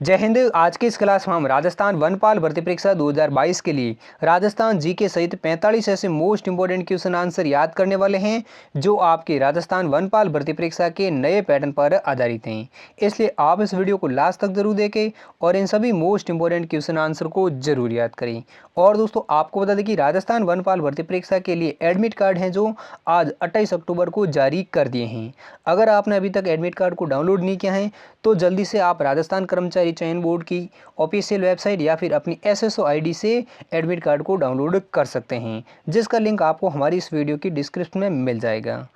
जय हिंद। आज की इस क्लास में हम राजस्थान वनपाल भर्ती परीक्षा 2022 के लिए राजस्थान जीके सहित 45 ऐसे मोस्ट इंपोर्टेंट क्वेश्चन आंसर याद करने वाले हैं जो आपके राजस्थान वनपाल भर्ती परीक्षा के नए पैटर्न पर आधारित हैं। इसलिए आप इस वीडियो को लास्ट तक जरूर देखें और इन सभी मोस्ट इंपोर्टेंट क्वेश्चन आंसर को जरूर याद करें। और दोस्तों, आपको बता दें कि राजस्थान वनपाल भर्ती परीक्षा के लिए एडमिट कार्ड हैं जो आज 28 अक्टूबर को जारी कर दिए हैं। अगर आपने अभी तक एडमिट कार्ड को डाउनलोड नहीं किया है तो जल्दी से आप राजस्थान कर्मचारी चयन बोर्ड की ऑफिशियल वेबसाइट या फिर अपनी एसएसओ आईडी से एडमिट कार्ड को डाउनलोड कर सकते हैं, जिसका लिंक आपको हमारी इस वीडियो की डिस्क्रिप्शन में मिल जाएगा।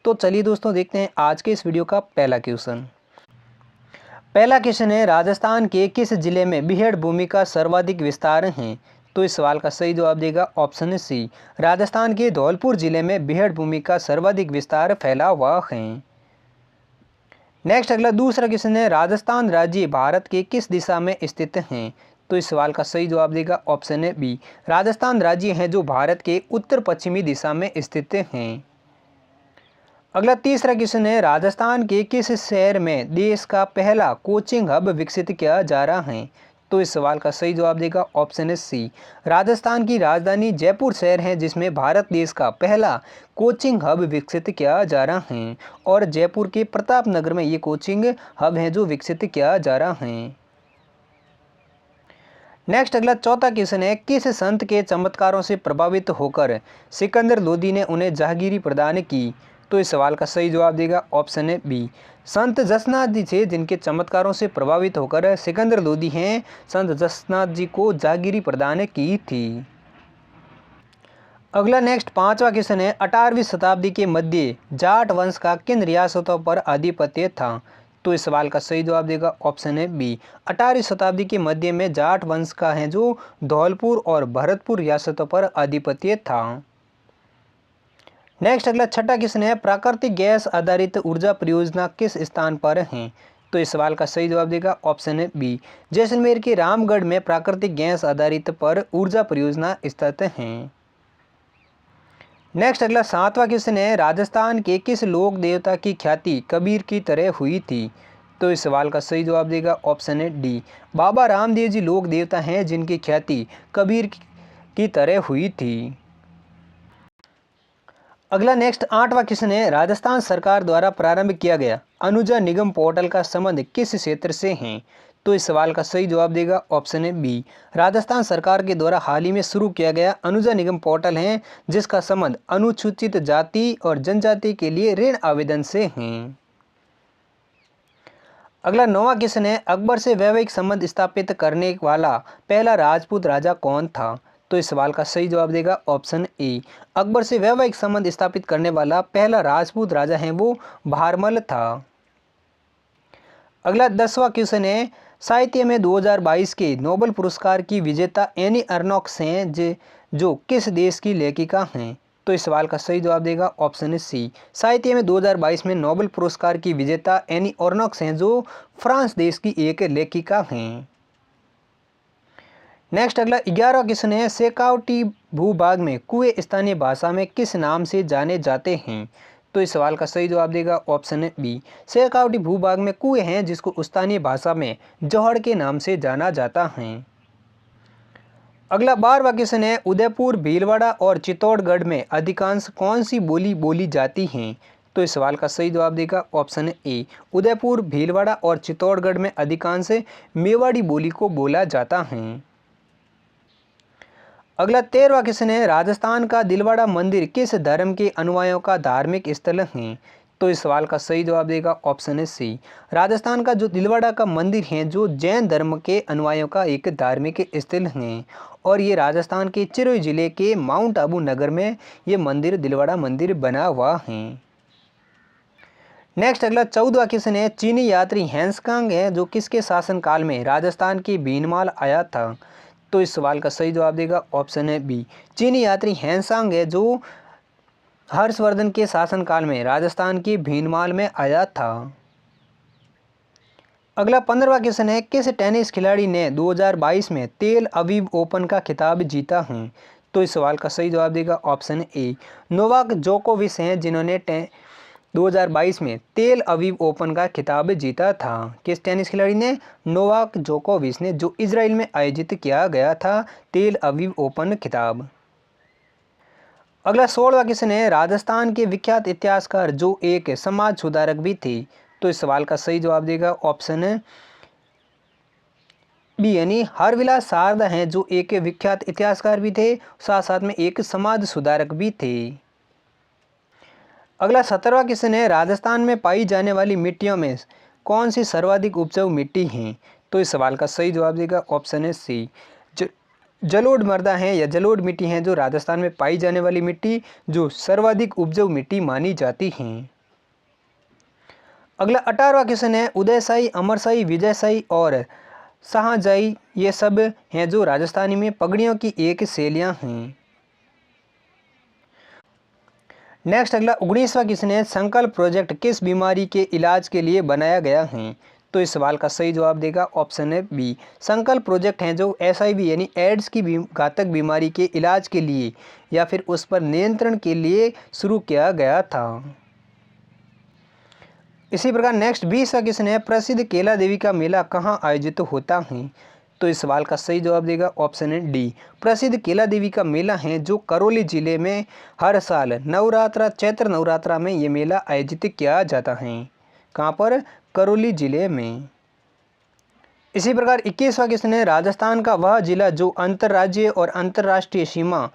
तो चलिए दोस्तों, देखते हैं आज के इस वीडियो का पहला क्वेश्चन। पहला क्वेश्चन है, राजस्थान के किस जिले में बीहड़ भूमि का सर्वाधिक विस्तार है? तो इस सवाल का सही जवाब देगा ऑप्शन सी, राजस्थान के धौलपुर जिले में बीहड़ भूमि का सर्वाधिक विस्तार फैला हुआ है। नेक्स्ट अगला दूसरा क्वेश्चन है, राजस्थान राज्य भारत के किस दिशा में स्थित है? तो इस सवाल का सही जवाब देगा ऑप्शन है बी, राजस्थान राज्य है जो भारत के उत्तर पश्चिमी दिशा में स्थित हैं। अगला तीसरा क्वेश्चन है, राजस्थान के किस शहर में देश का पहला कोचिंग हब विकसित किया जा रहा है? तो इस सवाल का सही जवाब देगा ऑप्शन है सी, राजस्थान की राजधानी जयपुर शहर है जिसमें भारत देश का पहला कोचिंग हब विकसित किया जा रहा है और जयपुर के प्रताप नगर में ये कोचिंग हब है जो विकसित किया जा रहा है। नेक्स्ट अगला चौथा क्वेश्चन है, किस संत के चमत्कारों से प्रभावित होकर सिकंदर लोदी ने उन्हें जहांगीरी प्रदान की? तो इस सवाल का सही जवाब देगा ऑप्शन है बी, संत जसनाथ जी थे जिनके चमत्कारों से प्रभावित होकर सिकंदर लोदी हैं संत जसनाथ जी को जहांगीरी प्रदान की थी। अगला नेक्स्ट पांचवा क्वेश्चन है, 18वीं शताब्दी के मध्य जाट वंश का किन रियासतों पर आधिपत्य था? तो इस सवाल का सही जवाब देगा ऑप्शन है बी, 18वीं शताब्दी के मध्य में जाट वंश का है जो धौलपुर और भरतपुर रियासतों पर आधिपत्य था। नेक्स्ट अगला छठा क्वेश्चन है, प्राकृतिक गैस आधारित ऊर्जा परियोजना किस स्थान पर है? तो इस सवाल का सही जवाब देगा ऑप्शन है बी, जैसलमेर के रामगढ़ में प्राकृतिक गैस आधारित पर ऊर्जा परियोजना स्थित है। नेक्स्ट अगला सातवां क्वेश्चन है, राजस्थान के किस लोक देवता की ख्याति कबीर की तरह हुई थी? तो इस सवाल का सही जवाब देगा ऑप्शन है डी, बाबा रामदेव जी लोक देवता हैं जिनकी ख्याति कबीर की तरह हुई थी। अगला नेक्स्ट आठवां क्वेश्चन है, राजस्थान सरकार द्वारा प्रारंभ किया गया अनुजा निगम पोर्टल का संबंध किस क्षेत्र से है? तो इस सवाल का सही जवाब देगा ऑप्शन है बी, राजस्थान सरकार के द्वारा हाल ही में शुरू किया गया अनुजा निगम पोर्टल है जिसका संबंध अनुसूचित जाति और जनजाति के लिए ऋण आवेदन से है। अगला नौवां क्वेश्चन है, अकबर से वैवाहिक संबंध स्थापित करने वाला पहला राजपूत राजा कौन था? तो इस सवाल का सही जवाब देगा ऑप्शन ए, अकबर से वैवाहिक संबंध स्थापित करने वाला पहला राजपूत राजा है वो भारमल था। अगला 10वां क्वेश्चन है, साहित्य में 2022 के नोबेल पुरस्कार की विजेता एनी अर्नोक्स हैं जो किस देश की लेखिका हैं? तो इस सवाल का सही जवाब देगा ऑप्शन सी, साहित्य में 2022 में नोबेल पुरस्कार की विजेता एनी अर्नोक्स हैं जो फ्रांस देश की एक लेखिका हैं। नेक्स्ट अगला 11वां क्वेश्चन है, शेखावटी भूभाग में कुएं स्थानीय भाषा में किस नाम से जाने जाते हैं? तो इस सवाल का सही जवाब देगा ऑप्शन है बी, शेखावटी भूभाग में कुएं हैं जिसको स्थानीय भाषा में जौहड़ के नाम से जाना जाता है। अगला 12वां क्वेश्चन है, उदयपुर भीलवाड़ा और चित्तौड़गढ़ में अधिकांश कौन सी बोली बोली जाती हैं? तो इस सवाल का सही जवाब देगा ऑप्शन ए, उदयपुर भीलवाड़ा और चित्तौड़गढ़ में अधिकांश मेवाड़ी बोली को बोला जाता है। अगला 13वां क्वेश्चन है, राजस्थान का दिलवाड़ा मंदिर किस धर्म के अनुयायियों का धार्मिक स्थल है? तो इस सवाल का सही जवाब देगा ऑप्शन है सी, राजस्थान का जो दिलवाड़ा का मंदिर है जो जैन धर्म के अनुयायियों का एक धार्मिक स्थल है और ये राजस्थान के चिरोई जिले के माउंट आबू नगर में ये मंदिर दिलवाड़ा मंदिर बना हुआ है। नेक्स्ट अगला 14वां क्वेश्चन है, चीनी यात्री हैंसकांग है जो किसके शासनकाल में राजस्थान के भीनमाल आया था? तो इस सवाल का सही जवाब देगा ऑप्शन है बी, चीनी यात्री हैंसांग है जो हर्षवर्धन के शासनकाल में राजस्थान के भीनमाल में आया था। अगला 15वां क्वेश्चन है, किस टेनिस खिलाड़ी ने 2022 में तेल अवीव ओपन का खिताब जीता है? तो इस सवाल का सही जवाब देगा ऑप्शन ए, नोवाक जोकोविच हैं जिन्होंने 2022 में तेल अवीव ओपन का खिताब जीता था। किस टेनिस खिलाड़ी ने? नोवाक जोकोविच ने, जो इजराइल में आयोजित किया गया था तेल अवीव ओपन खिताब। अगला 16वां किसने है? राजस्थान के विख्यात इतिहासकार जो एक समाज सुधारक भी थे। तो इस सवाल का सही जवाब देगा ऑप्शन है बी, यानी हरविलास शारदा हैं, जो एक विख्यात इतिहासकार भी थे, साथ साथ में एक समाज सुधारक भी थे। अगला 17वां क्वेश्चन है, राजस्थान में पाई जाने वाली मिट्टियों में कौन सी सर्वाधिक उपजाऊ मिट्टी है? तो इस सवाल का सही जवाब देगा ऑप्शन है सी, जलोढ़ मृदा है या जलोढ़ मिट्टी है, जो राजस्थान में पाई जाने वाली मिट्टी जो सर्वाधिक उपजाऊ मिट्टी मानी जाती हैं। अगला 18वां क्वेश्चन है, उदयशाही, अमरशाही, विजयशाही और शाहजहाई ये सब हैं जो राजस्थानी में पगड़ियों की एक शैलियाँ हैं। नेक्स्ट अगला 19वां क्वेश्चन है, संकल्प प्रोजेक्ट किस बीमारी के इलाज के लिए बनाया गया है? तो इस सवाल का सही जवाब देगा ऑप्शन है बी, संकल्प प्रोजेक्ट हैं जो HIV यानी एड्स की घातक बीमारी के इलाज के लिए या फिर उस पर नियंत्रण के लिए शुरू किया गया था। इसी प्रकार नेक्स्ट 20वां क्वेश्चन है, प्रसिद्ध केला देवी का मेला कहाँ आयोजित होता है? तो इस सवाल का सही जवाब देगा ऑप्शन है डी, प्रसिद्ध केला देवी का मेला है जो करौली जिले में हर साल नवरात्रा चैत्र नवरात्रा में ये मेला आयोजित किया जाता है। कहाँ पर? करौली जिले में। इसी प्रकार 21वां क्वेश्चन है, राजस्थान का वह जिला जो अंतर्राज्यीय और अंतर्राष्ट्रीय सीमा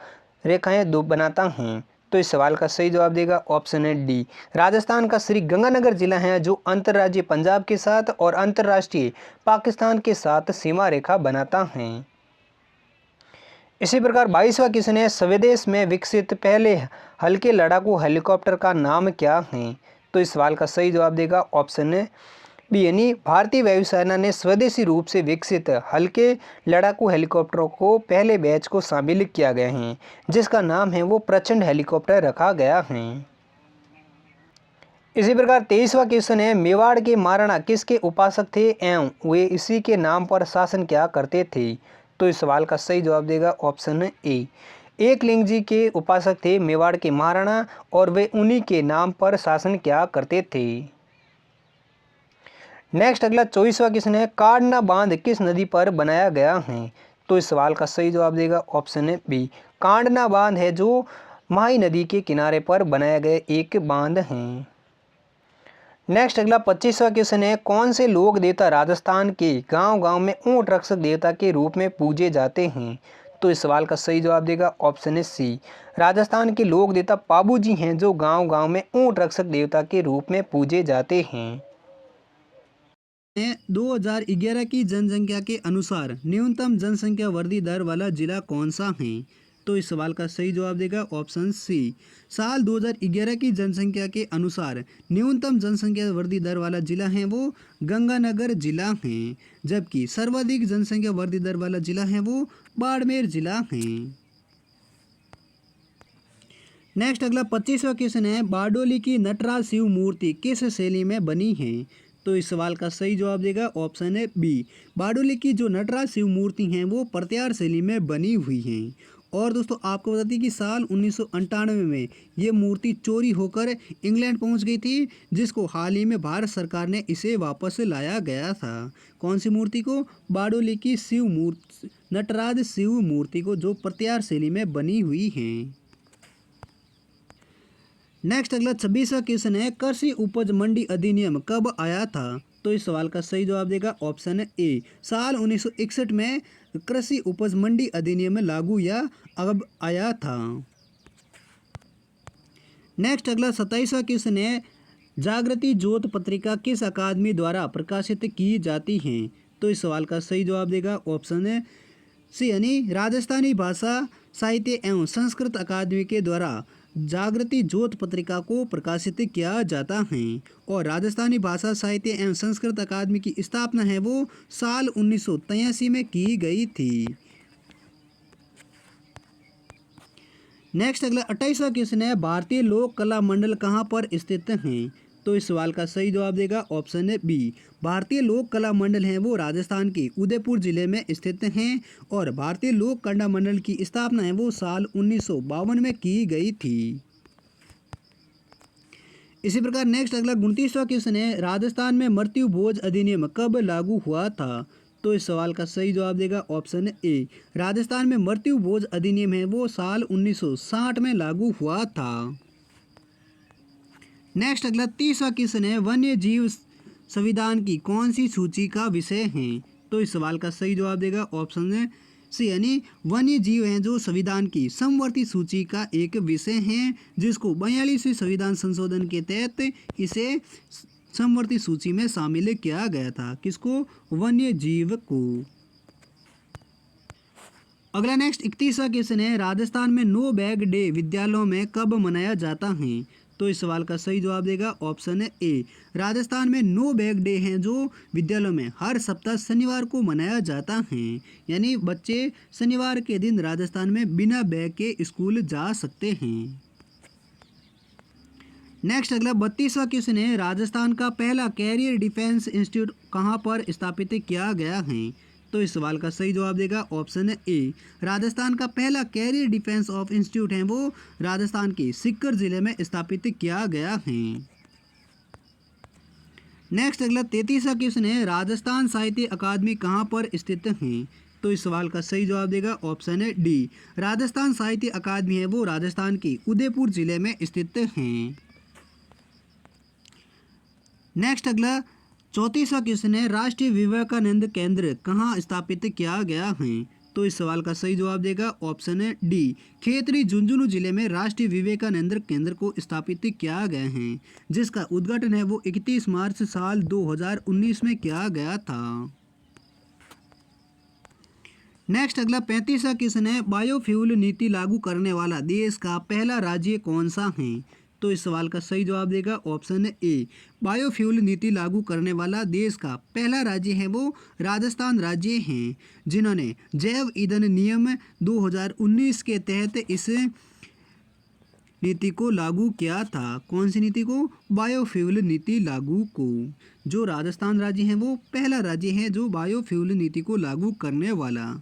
रेखाएं दो बनाता है। तो इस सवाल का सही जवाब देगा ऑप्शन है डी, राजस्थान का श्री गंगानगर जिला है जो अंतर्राज्यीय पंजाब के साथ और अंतर्राष्ट्रीय पाकिस्तान के साथ सीमा रेखा बनाता है। इसी प्रकार 22वां क्वेश्चन है, स्वदेश में विकसित पहले हल्के लड़ाकू हेलीकॉप्टर का नाम क्या है? तो इस सवाल का सही जवाब देगा ऑप्शन है बी, यानी भारतीय वायुसेना ने स्वदेशी रूप से विकसित हल्के लड़ाकू हेलीकॉप्टरों को पहले बैच को शामिल किया गया है, जिसका नाम है वो प्रचंड हेलीकॉप्टर रखा गया है। इसी प्रकार 23वां क्वेश्चन है, मेवाड़ के महाराणा किसके उपासक थे एवं वे इसी के नाम पर शासन क्या करते थे? तो इस सवाल का सही जवाब देगा ऑप्शन है ए, एकलिंग जी के उपासक थे मेवाड़ के महाराणा और वे उन्हीं के नाम पर शासन क्या करते थे। नेक्स्ट अगला 24वां क्वेश्चन है, कांडना बांध किस नदी पर बनाया गया है? तो इस सवाल का सही जवाब देगा ऑप्शन है बी, कांडना बांध है जो माही नदी के किनारे पर बनाया गया एक बांध है। नेक्स्ट अगला 25वां क्वेश्चन है, कौन से लोक देवता राजस्थान के गांव-गांव में ऊंट रक्षक देवता के रूप में पूजे जाते हैं? तो इस सवाल का सही जवाब देगा ऑप्शन है सी, राजस्थान के लोक देवता पाबू जी हैं जो गांव-गांव में ऊंट रक्षक देवता के रूप में पूजे जाते हैं। 2011 की जनसंख्या के अनुसार न्यूनतम जनसंख्या वृद्धि दर वाला जिला कौन सा है? तो इस सवाल का सही जवाब देगा ऑप्शन सी, साल 2011 की जनसंख्या के अनुसार न्यूनतम जनसंख्या वृद्धि दर वाला जिला है वो गंगानगर जिला है, जबकि सर्वाधिक जनसंख्या वृद्धि दर वाला जिला है वो बाड़मेर जिला है। नेक्स्ट अगला 25वां क्वेश्चन है, बारडोली की नटराज शिव मूर्ति किस शैली में बनी है? तो इस सवाल का सही जवाब देगा ऑप्शन है बी, बारडोली की जो नटराज शिव मूर्ति हैं वो प्रत्यार शैली में बनी हुई हैं। और दोस्तों आपको बता दें कि साल 1998 में ये मूर्ति चोरी होकर इंग्लैंड पहुंच गई थी, जिसको हाल ही में भारत सरकार ने इसे वापस लाया गया था। कौन सी मूर्ति को? बारडोली की शिव मूर्ति, नटराज शिव मूर्ति को, जो प्रत्यार शैली में बनी हुई हैं। नेक्स्ट अगला 26वां क्वेश्चन है, कृषि उपज मंडी अधिनियम कब आया था? तो इस सवाल का सही जवाब देगा ऑप्शन ए, साल 1961 में कृषि उपज मंडी अधिनियम लागू या अब आया था। नेक्स्ट अगला 27वां क्वेश्चन है, जागृति ज्योत पत्रिका किस अकादमी द्वारा प्रकाशित की जाती है? तो इस सवाल का सही जवाब देगा ऑप्शन है सी, यानी राजस्थानी भाषा साहित्य एवं संस्कृत अकादमी के द्वारा जागृति ज्योत पत्रिका को प्रकाशित किया जाता है। और राजस्थानी भाषा साहित्य एवं संस्कृत अकादमी की स्थापना है वो साल 1983 में की गई थी। नेक्स्ट अगला 28वां क्वेश्चन है, भारतीय लोक कला मंडल कहाँ पर स्थित हैं? तो इस सवाल का सही जवाब देगा ऑप्शन है बी, भारतीय लोक कला मंडल हैं वो राजस्थान के उदयपुर जिले में स्थित हैं। और भारतीय लोक कला मंडल की स्थापना है वो साल 1952 में की गई थी। इसी प्रकार नेक्स्ट अगला 29वां क्वेश्चन है, राजस्थान में मृत्यु भोज अधिनियम कब लागू हुआ था? तो इस सवाल का सही जवाब देगा ऑप्शन ए। राजस्थान में मृत्यु भोज अधिनियम है वो साल 1960 में लागू हुआ था। नेक्स्ट अगला 30वां क्वेश्चन है, वन्य जीव संविधान की कौन सी सूची का विषय है? तो इस सवाल का सही जवाब देगा ऑप्शन सी, यानी वन्य जीव हैं जो संविधान की समवर्ती सूची का एक विषय है, जिसको 42वें संविधान संशोधन के तहत इसे समवर्ती सूची में शामिल किया गया था। किसको? वन्य जीव को। अगला नेक्स्ट 31वां क्वेश्चन है, राजस्थान में नो बैग डे विद्यालयों में कब मनाया जाता है? तो इस सवाल का सही जवाब देगा ऑप्शन ए। राजस्थान में नो बैग डे हैं जो विद्यालयों में हर सप्ताह शनिवार को मनाया जाता है, यानी बच्चे शनिवार के दिन राजस्थान में बिना बैग के स्कूल जा सकते हैं। नेक्स्ट अगला 32वां क्वेश्चन है, राजस्थान का पहला कैरियर डिफेंस इंस्टीट्यूट कहाँ पर स्थापित किया गया है? तो इस सवाल का सही जवाब देगा ऑप्शन ए। राजस्थान का पहला कैरियर डिफेंस ऑफ इंस्टीट्यूट है वो राजस्थान के सीकर जिले में स्थापित किया गया है। नेक्स्ट अगला 33वां क्वेश्चन है, राजस्थान साहित्य अकादमी कहाँ पर स्थित है? तो इस सवाल का सही जवाब देगा ऑप्शन है डी। राजस्थान साहित्य अकादमी है वो राजस्थान के उदयपुर जिले में स्थित है। नेक्स्ट अगला 34वां क्वेश्चन है, राष्ट्रीय विवेकानंद केंद्र कहाँ स्थापित किया गया है? तो इस सवाल का सही जवाब देगा ऑप्शन है डी। खेतरी झुंझुनू जिले में राष्ट्रीय विवेकानंद केंद्र को स्थापित किया गया है, जिसका उद्घाटन है वो 31 मार्च साल 2019 में किया गया था। नेक्स्ट अगला 35वां क्वेश्चन है, बायोफ्यूल नीति लागू करने वाला देश का पहला राज्य कौन सा है? तो इस सवाल का सही जवाब देगा ऑप्शन ए। बायोफ्यूल नीति लागू करने वाला देश का पहला राज्य है वो राजस्थान राज्य है, जिन्होंने जैव ईंधन नियम 2019 के तहत इस नीति को लागू किया था। कौन सी नीति को? बायोफ्यूल नीति लागू को। जो राजस्थान राज्य है वो पहला राज्य है जो बायोफ्यूल नीति को लागू करने वाला।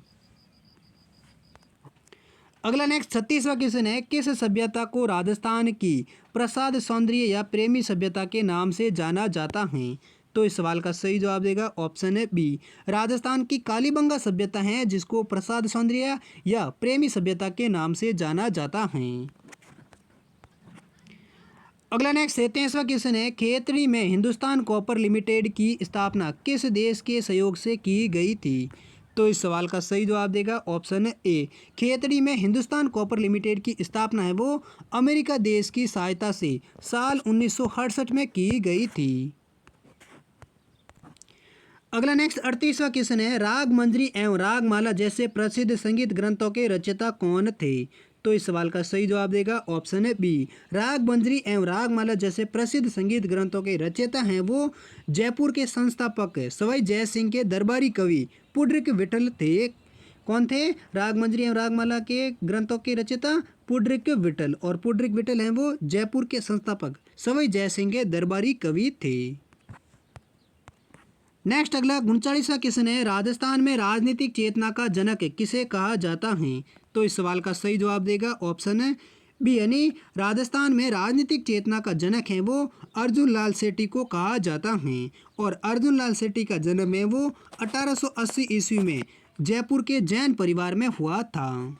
अगला नेक्स्ट 36वां क्वेश्चन है, किस सभ्यता को राजस्थान की प्रसाद सौंदर्य या प्रेमी सभ्यता के नाम से जाना जाता है? तो इस सवाल का सही जवाब देगा ऑप्शन है बी। राजस्थान की कालीबंगा सभ्यता है जिसको प्रसाद सौंदर्य या प्रेमी सभ्यता के नाम से जाना जाता है। अगला नेक्स्ट 37वां क्वेश्चन है, खेतड़ी में हिंदुस्तान कॉपर लिमिटेड की स्थापना किस देश के सहयोग से की गई थी? तो इस सवाल का सही जवाब देगा ऑप्शन ए। खेतड़ी में हिंदुस्तान कॉपर लिमिटेड की स्थापना है वो अमेरिका देश की सहायता से साल 1968 में की गई थी। अगला नेक्स्ट 38वां क्वेश्चन है, राग मंजरी एवं रागमाला जैसे प्रसिद्ध संगीत ग्रंथों के रचयिता कौन थे? तो इस सवाल का सही जवाब देगा ऑप्शन है बी। राग मंजरी एवं रागमाला जैसे प्रसिद्ध संगीत ग्रंथों के रचयिता हैं वो जयपुर के संस्थापक सवाई जय सिंह के दरबारी कवि पुंडरीक विठल थे। कौन थे? राग मंजरी एवं रागमाला के ग्रंथों के रचयिता पुंडरीक विठल, और पुंडरीक विठल हैं वो जयपुर के संस्थापक सवाई जय सिंह के दरबारी कवि थे। नेक्स्ट अगला 39वां क्वेश्चन है, राजस्थान में राजनीतिक चेतना का जनक किसे कहा जाता है? तो इस सवाल का सही जवाब देगा ऑप्शन है बी, यानी राजस्थान में राजनीतिक चेतना का जनक है वो अर्जुन लाल सेठी को कहा जाता है, और अर्जुन लाल सेठी का जन्म है वो 1880 ईस्वी में जयपुर के जैन परिवार में हुआ था।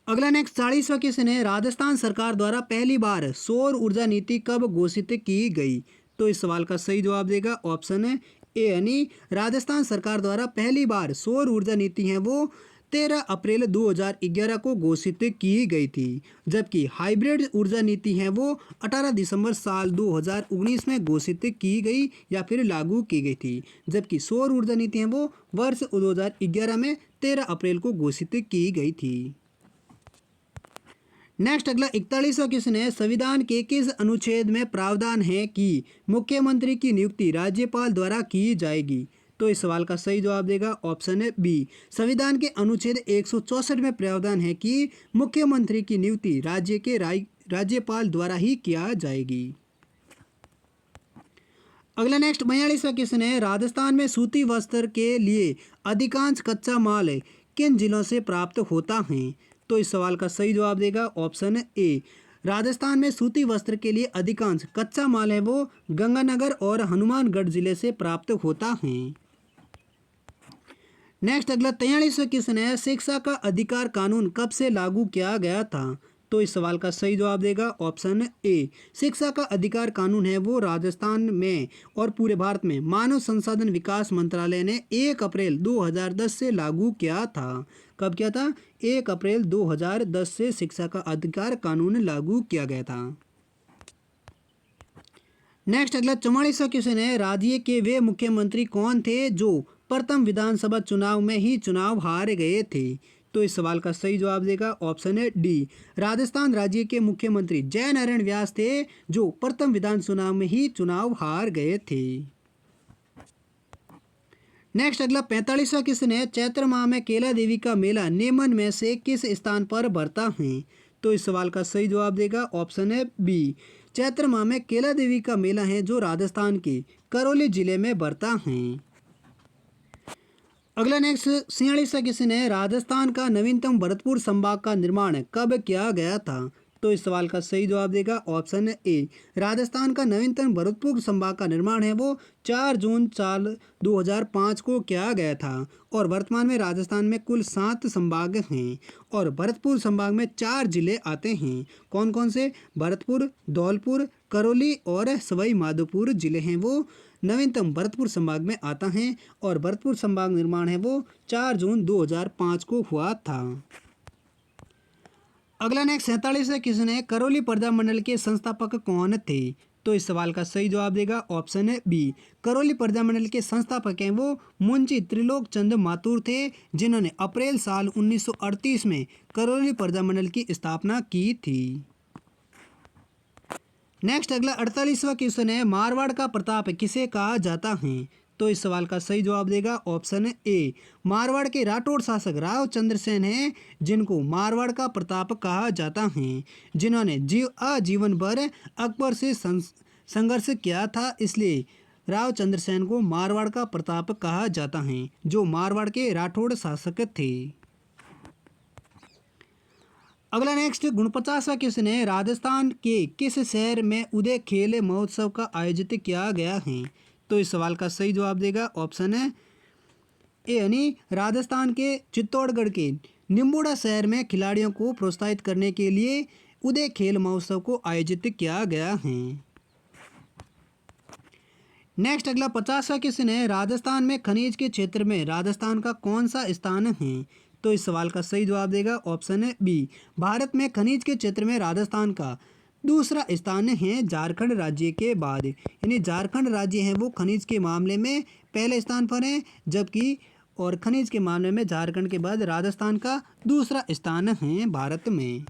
अगला नेक्स्ट 40वां क्वेश्चन है, राजस्थान सरकार द्वारा पहली बार सौर ऊर्जा नीति कब घोषित की गई? तो इस सवाल का सही जवाब देगा ऑप्शन है ए, यानी राजस्थान सरकार द्वारा पहली बार सौर ऊर्जा नीति है वो 13 अप्रैल 2011 को घोषित की गई थी, जबकि हाइब्रिड ऊर्जा नीति है वो 18 दिसंबर साल 2019 में घोषित की गई या फिर लागू की गई थी, जबकि सौर ऊर्जा नीति है वो वर्ष 2011 में 13 अप्रैल को घोषित की गई थी। नेक्स्ट अगला 41वां क्वेश्चन है, संविधान के किस अनुच्छेद में प्रावधान है कि मुख्यमंत्री की नियुक्ति राज्यपाल द्वारा की जाएगी? तो इस सवाल का सही जवाब देगा ऑप्शन है बी। संविधान के अनुच्छेद 164 में प्रावधान है कि मुख्यमंत्री की नियुक्ति राज्य के राज्यपाल द्वारा ही किया जाएगी। अगला नेक्स्ट 42वां क्वेश्चन है, राजस्थान में सूती वस्त्र के लिए अधिकांश कच्चा माल किन जिलों से प्राप्त होता है? तो इस सवाल का सही जवाब देगा ऑप्शन ए। राजस्थान में सूती वस्त्र के लिए अधिकांश कच्चा माल है वो गंगानगर और हनुमानगढ़ जिले से प्राप्त होता है। नेक्स्ट अगला 43वां क्वेश्चन है, शिक्षा का अधिकार कानून कब से लागू किया गया था? तो इस सवाल का सही जवाब देगा ऑप्शन ए। शिक्षा का अधिकार कानून है वो राजस्थान में और पूरे भारत में मानव संसाधन विकास मंत्रालय ने 1 अप्रैल 2010 से लागू किया था। कब किया था? 1 अप्रैल 2010 से शिक्षा का अधिकार कानून लागू किया गया था। नेक्स्ट अगला 44वां क्वेश्चन है, राज्य के वे मुख्यमंत्री कौन थे जो प्रथम विधानसभा चुनाव में ही चुनाव हार गए थे? तो इस सवाल का सही जवाब देगा ऑप्शन है डी। राजस्थान राज्य के मुख्यमंत्री जयनारायण व्यास थे जो प्रथम विधान चुनाव में ही चुनाव हार गए थे। नेक्स्ट अगला 45वां क्वेश्चन है, चैत्र माह में केला देवी का मेला नेमन में से किस स्थान पर भरता है? तो इस सवाल का सही जवाब देगा ऑप्शन है बी। चैत्र माह में केला देवी का मेला है जो राजस्थान के करौली जिले में भरता है। अगला नेक्स्ट 46वां क्वेश्चन है, राजस्थान का नवीनतम भरतपुर संभाग का निर्माण कब किया गया था? तो इस सवाल का सही जवाब देगा ऑप्शन ए। राजस्थान का नवीनतम भरतपुर संभाग का निर्माण है वो 4 जून साल 2005 को किया गया था और वर्तमान में राजस्थान में कुल 7 संभाग हैं और भरतपुर संभाग में 4 जिले आते हैं। कौन कौन से? भरतपुर, धौलपुर, करौली और सवाई माधोपुर जिले हैं वो नवीनतम भरतपुर संभाग में आता है और भरतपुर संभाग निर्माण है वो 4 जून 2005 को हुआ था। अगला नेक्स्ट 47वां क्वेश्चन है, करौली पर्दा मंडल के संस्थापक कौन थे? तो इस सवाल का सही जवाब देगा ऑप्शन है बी। करौली पर्दा मंडल के संस्थापक हैं वो मुंशी त्रिलोक चंद माथुर थे जिन्होंने अप्रैल साल 1938 में करौली पर्दा मंडल की स्थापना की थी। नेक्स्ट अगला 48वां क्वेश्चन है, मारवाड़ का प्रताप किसे कहा जाता है? तो इस सवाल का सही जवाब देगा ऑप्शन ए। मारवाड़ के राठौड़ शासक राव चंद्रसेन हैं जिनको मारवाड़ का प्रताप कहा जाता है, जिन्होंने आजीवन भर अकबर से संघर्ष किया था, इसलिए राव चंद्रसेन को मारवाड़ का प्रताप कहा जाता है जो मारवाड़ के राठौड़ शासक थे। अगला नेक्स्ट 49वां क्वेश्चन है, राजस्थान के किस शहर में उदय खेल महोत्सव का आयोजित किया गया है? तो इस सवाल का सही जवाब देगा ऑप्शन है ए यानी राजस्थान के चित्तौड़गढ़ के निम्बूडा शहर में खिलाड़ियों को प्रोत्साहित करने के लिए उदय खेल महोत्सव को आयोजित किया गया है। नेक्स्ट अगला 50वां क्वेश्चन है, राजस्थान में खनिज के क्षेत्र में राजस्थान का कौन सा स्थान है? तो इस सवाल का सही जवाब देगा ऑप्शन है बी। भारत में खनिज के क्षेत्र में राजस्थान का दूसरा स्थान है झारखंड राज्य के बाद, यानी झारखंड राज्य है वो खनिज के मामले में पहले स्थान पर है, जबकि और खनिज के मामले में झारखंड के बाद राजस्थान का दूसरा स्थान है भारत में।